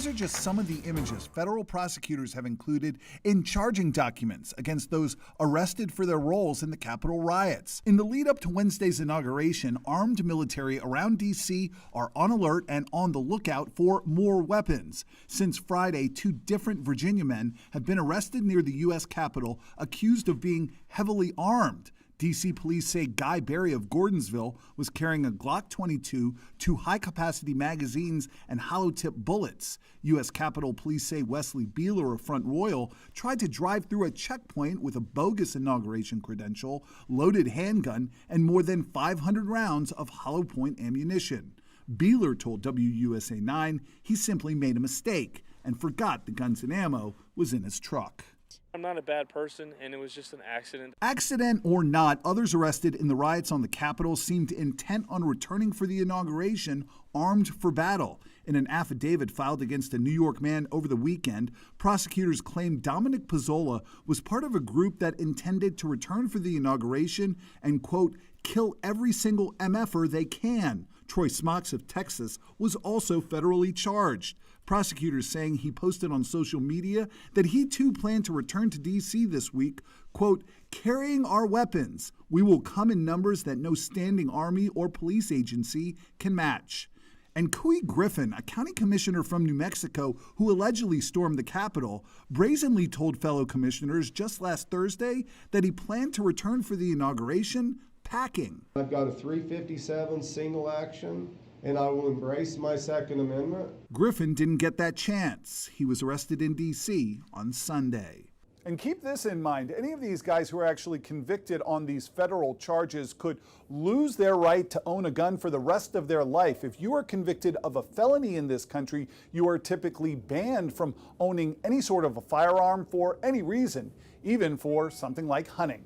These are just some of the images federal prosecutors have included in charging documents against those arrested for their roles in the Capitol riots. In the lead up to Wednesday's inauguration, armed military around D.C. are on alert and on the lookout for more weapons. Since Friday, 2 different Virginia men have been arrested near the U.S. Capitol, accused of being heavily armed. D.C. police say Guy Berry of Gordonsville was carrying a Glock 22, 2 high-capacity magazines, and hollow-tip bullets. U.S. Capitol Police say WESLEY BEELER of Front Royal tried to drive through a checkpoint with a bogus inauguration credential, loaded handgun, and more than 500 rounds of hollow-point ammunition. BEELER told WUSA 9 he simply made a mistake and forgot the guns and ammo was in his truck. I'm not a bad person, and it was just an accident. Accident or not, others arrested in the riots on the Capitol seemed intent on returning for the inauguration armed for battle. In an affidavit filed against a New York man over the weekend, prosecutors claimed DOMINIC PEZZOLA was part of a group that intended to return for the inauguration and, quote, kill every single MFer they can. Troy SMOCKS of Texas was also federally charged. Prosecutors saying he posted on social media that he too planned to return to D.C. this week, quote, carrying our weapons. We will come in numbers that no standing army or police agency can match. And Couy Griffin, a county commissioner from New Mexico who allegedly stormed the Capitol, brazenly told fellow commissioners just last Thursday that he planned to return for the inauguration packing. I've got a 357 single action, and I will embrace my Second Amendment. Griffin didn't get that chance. He was arrested in D.C. on Sunday. And keep this in mind, any of these guys who are actually convicted on these federal charges could lose their right to own a gun for the rest of their life. If you are convicted of a felony in this country, you are typically banned from owning any sort of a firearm for any reason, even for something like hunting.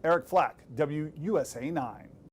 Eric Flack, WUSA 9.